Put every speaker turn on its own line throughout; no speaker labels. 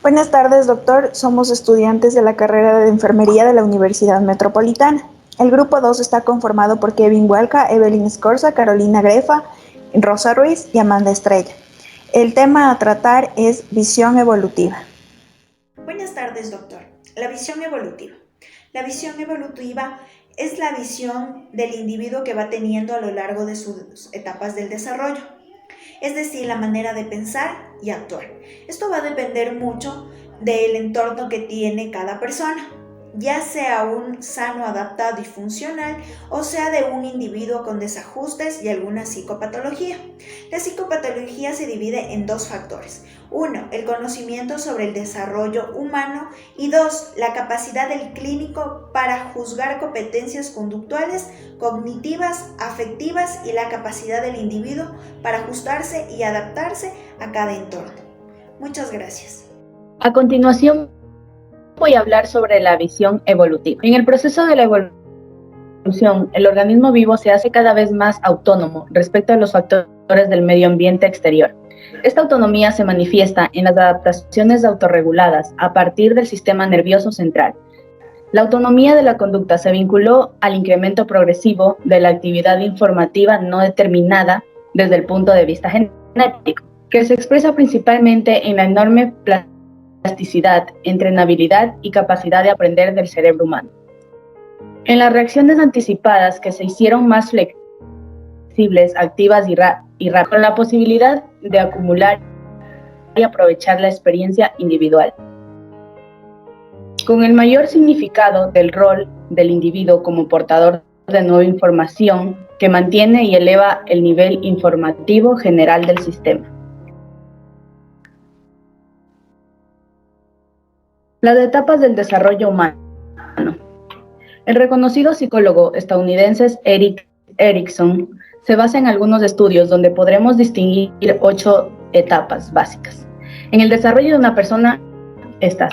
Buenas tardes, doctor. Somos estudiantes de la carrera de Enfermería de la Universidad Metropolitana. El grupo 2 está conformado por Kevin Huelca, Evelyn Escorza, Carolina Grefa, Rosa Ruiz y Amanda Estrella. El tema a tratar es visión evolutiva.
Buenas tardes, doctor. La visión evolutiva. La visión evolutiva es la visión del individuo que va teniendo a lo largo de sus etapas del desarrollo, es decir, la manera de pensar y actuar. Esto va a depender mucho del entorno que tiene cada persona, ya sea un sano, adaptado y funcional, o sea de un individuo con desajustes y alguna psicopatología. La psicopatología se divide en dos factores. 1. El conocimiento sobre el desarrollo humano y 2. La capacidad del clínico para juzgar competencias conductuales, cognitivas, afectivas y la capacidad del individuo para ajustarse y adaptarse a cada entorno. Muchas gracias.
A continuación, voy a hablar sobre la visión evolutiva. En el proceso de la evolución, el organismo vivo se hace cada vez más autónomo respecto a los factores del medio ambiente exterior. Esta autonomía se manifiesta en las adaptaciones autorreguladas a partir del sistema nervioso central. La autonomía de la conducta se vinculó al incremento progresivo de la actividad informativa no determinada desde el punto de vista genético, que se expresa principalmente en la enorme plasticidad, entrenabilidad y capacidad de aprender del cerebro humano. En las reacciones anticipadas que se hicieron más flexibles, activas y rápidas, con la posibilidad de acumular y aprovechar la experiencia individual. Con el mayor significado del rol del individuo como portador de nueva información que mantiene y eleva el nivel informativo general del sistema. Las etapas del desarrollo humano. El reconocido psicólogo estadounidense Erik Erikson se basa en algunos estudios donde podremos distinguir 8 etapas básicas. En el desarrollo de una persona está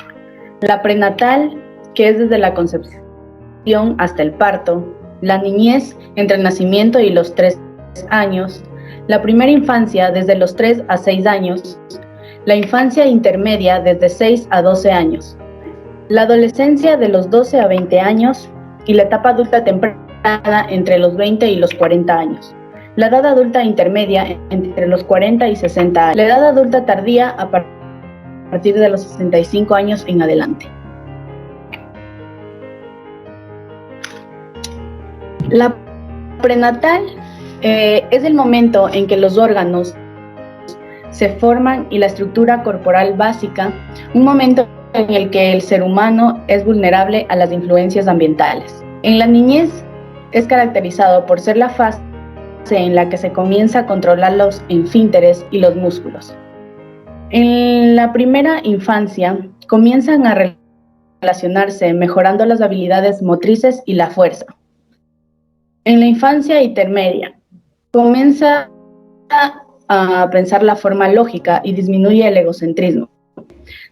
la prenatal, que es desde la concepción hasta el parto, la niñez entre el nacimiento y los 3 años, la primera infancia desde los 3 a 6 años, la infancia intermedia desde 6 a 12 años, la adolescencia de los 12 a 20 años y la etapa adulta temprana entre los 20 y los 40 años, la edad adulta intermedia entre los 40 y 60 años, la edad adulta tardía a partir de los 65 años en adelante. La prenatal es el momento en que los órganos se forman y la estructura corporal básica, un momento en el que el ser humano es vulnerable a las influencias ambientales. En la niñez es caracterizado por ser la fase en la que se comienza a controlar los esfínteres y los músculos. En la primera infancia comienzan a relacionarse, mejorando las habilidades motrices y la fuerza. En la infancia intermedia comienza a pensar la forma lógica y disminuye el egocentrismo,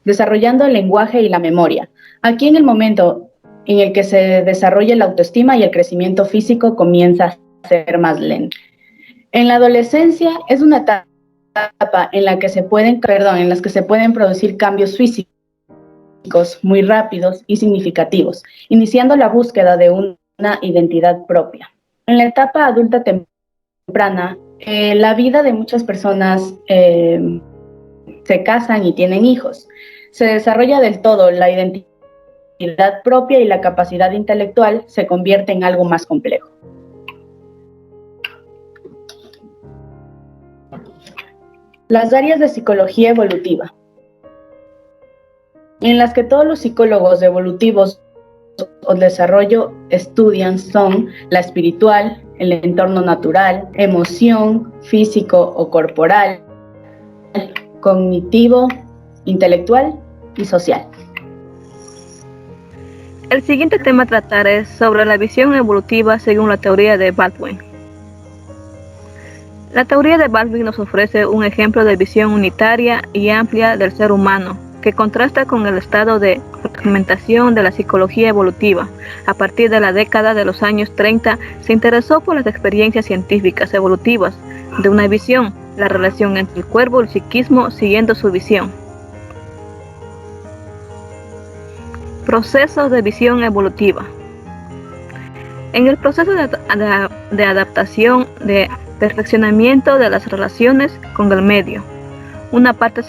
desarrollando el lenguaje y la memoria. Aquí en el momento en el que se desarrolla la autoestima y el crecimiento físico comienza a ser más lento. En la adolescencia es una etapa en la que se pueden producir cambios físicos muy rápidos y significativos, iniciando la búsqueda de una identidad propia. En la etapa adulta temprana, la vida de muchas personas se casan y tienen hijos. Se desarrolla del todo la identidad propia y la capacidad intelectual se convierte en algo más complejo. Las áreas de psicología evolutiva, en las que todos los psicólogos evolutivos o desarrollo estudian son la espiritual, el entorno natural, emoción, físico o corporal, cognitivo, intelectual y social.
El siguiente tema a tratar es sobre la visión evolutiva según la teoría de Baldwin. La teoría de Baldwin nos ofrece un ejemplo de visión unitaria y amplia del ser humano, que contrasta con el estado de fragmentación de la psicología evolutiva. A partir de la década de los años 30, se interesó por las experiencias científicas evolutivas de una visión, la relación entre el cuerpo y el psiquismo siguiendo su visión. Proceso de visión evolutiva. En el proceso de adaptación, de perfeccionamiento de las relaciones con el medio, una parte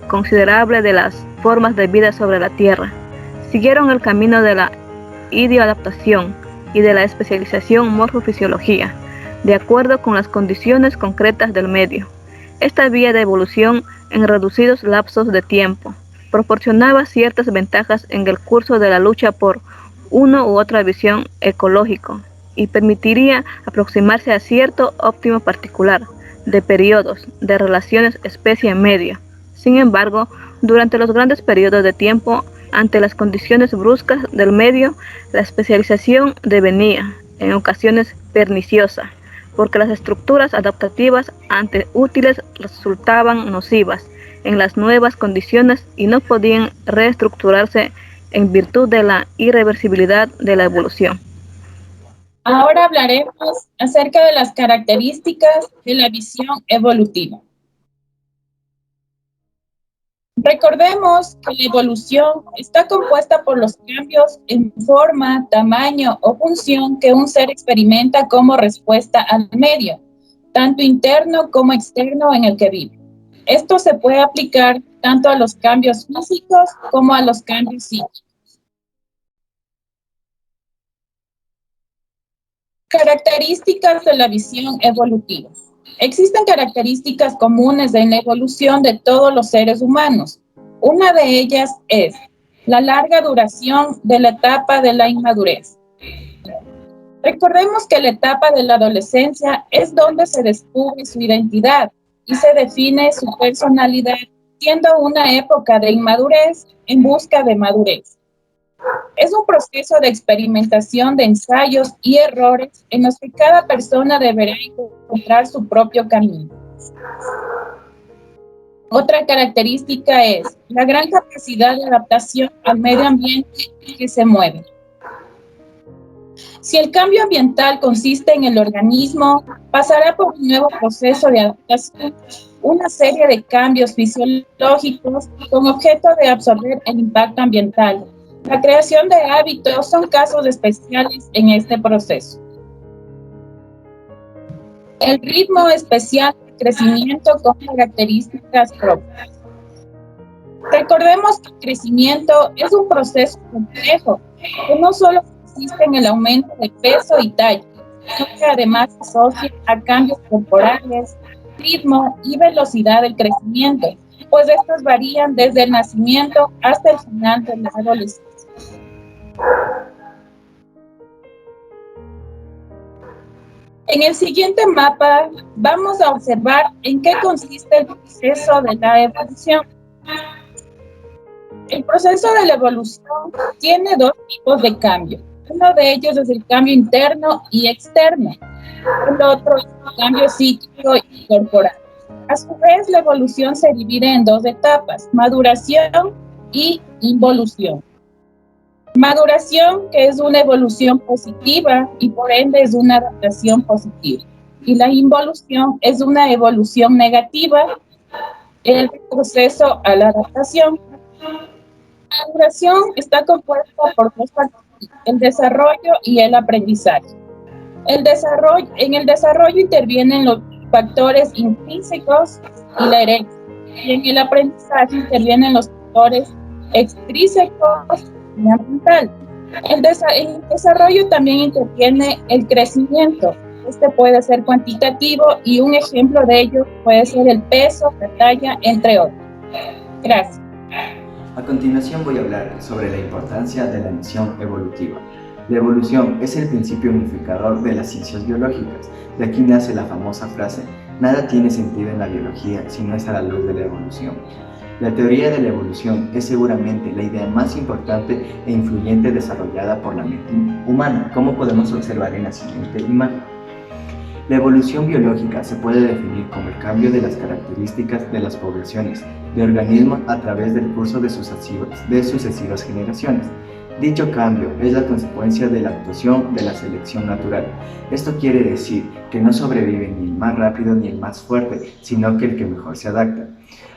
considerable de las formas de vida sobre la Tierra siguieron el camino de la idioadaptación y de la especialización morfofisiología, de acuerdo con las condiciones concretas del medio. Esta vía de evolución en reducidos lapsos de tiempo proporcionaba ciertas ventajas en el curso de la lucha por una u otra visión ecológica y permitiría aproximarse a cierto óptimo particular de periodos de relaciones especie-medio. Sin embargo, durante los grandes periodos de tiempo, ante las condiciones bruscas del medio, la especialización devenía, en ocasiones, perniciosa, porque las estructuras adaptativas antes útiles resultaban nocivas en las nuevas condiciones y no podían reestructurarse en virtud de la irreversibilidad de la evolución.
Ahora hablaremos acerca de las características de la visión evolutiva. Recordemos que la evolución está compuesta por los cambios en forma, tamaño o función que un ser experimenta como respuesta al medio, tanto interno como externo en el que vive. Esto se puede aplicar tanto a los cambios físicos como a los cambios psíquicos. Características de la visión evolutiva. Existen características comunes en la evolución de todos los seres humanos. Una de ellas es la larga duración de la etapa de la inmadurez. Recordemos que la etapa de la adolescencia es donde se descubre su identidad y se define su personalidad, siendo una época de inmadurez en busca de madurez. Es un proceso de experimentación de ensayos y errores en los que cada persona deberá encontrar su propio camino. Otra característica es la gran capacidad de adaptación al medio ambiente en que se mueve. Si el cambio ambiental consiste en el organismo, pasará por un nuevo proceso de adaptación, una serie de cambios fisiológicos con objeto de absorber el impacto ambiental. La creación de hábitos son casos especiales en este proceso. El ritmo especial de crecimiento con características propias. Recordemos que el crecimiento es un proceso complejo que no solo consiste en el aumento de peso y talla, sino que además se asocia a cambios corporales, ritmo y velocidad del crecimiento, pues estos varían desde el nacimiento hasta el final de la adolescencia. En el siguiente mapa vamos a observar en qué consiste el proceso de la evolución. El proceso de la evolución tiene dos tipos de cambio. Uno de ellos es el cambio interno y externo. El otro es el cambio psíquico y corporal. A su vez, la evolución se divide en dos etapas: maduración y involución. Maduración, que es una evolución positiva y por ende es una adaptación positiva. Y la involución es una evolución negativa, el proceso a la adaptación. La maduración está compuesta por dos factores: el desarrollo y el aprendizaje. En el desarrollo intervienen los factores intrínsecos y la herencia. Y en el aprendizaje intervienen los factores extrínsecos y ambiental. En el desarrollo también interviene el crecimiento. Este puede ser cuantitativo y un ejemplo de ello puede ser el peso, la talla, entre otros. Gracias.
A continuación voy a hablar sobre la importancia de la visión evolutiva. La evolución es el principio unificador de las ciencias biológicas. De aquí nace la famosa frase: nada tiene sentido en la biología si no es a la luz de la evolución. La teoría de la evolución es seguramente la idea más importante e influyente desarrollada por la mente humana, como podemos observar en la siguiente imagen. La evolución biológica se puede definir como el cambio de las características de las poblaciones de organismos a través del curso de sucesivas generaciones. Dicho cambio es la consecuencia de la actuación de la selección natural. Esto quiere decir que no sobrevive ni el más rápido ni el más fuerte, sino que el que mejor se adapta.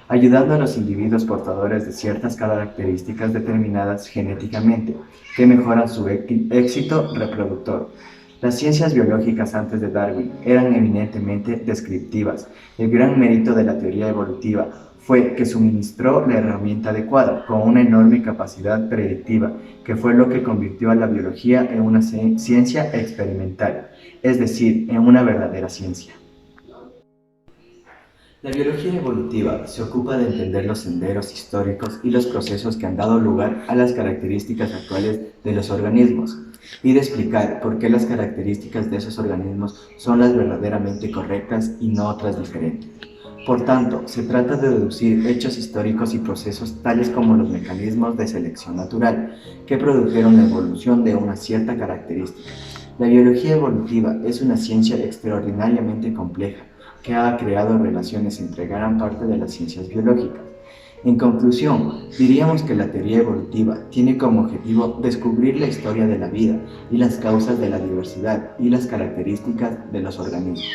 ayudando a los individuos portadores de ciertas características determinadas genéticamente, que mejoran su éxito reproductor. Las ciencias biológicas antes de Darwin eran eminentemente descriptivas. El gran mérito de la teoría evolutiva fue que suministró la herramienta adecuada, con una enorme capacidad predictiva, que fue lo que convirtió a la biología en una ciencia experimental, es decir, en una verdadera ciencia. La biología evolutiva se ocupa de entender los senderos históricos y los procesos que han dado lugar a las características actuales de los organismos, y de explicar por qué las características de esos organismos son las verdaderamente correctas y no otras diferentes. Por tanto, se trata de deducir hechos históricos y procesos tales como los mecanismos de selección natural que produjeron la evolución de una cierta característica. La biología evolutiva es una ciencia extraordinariamente compleja que ha creado relaciones entre gran parte de las ciencias biológicas. En conclusión, diríamos que la teoría evolutiva tiene como objetivo descubrir la historia de la vida y las causas de la diversidad y las características de los organismos.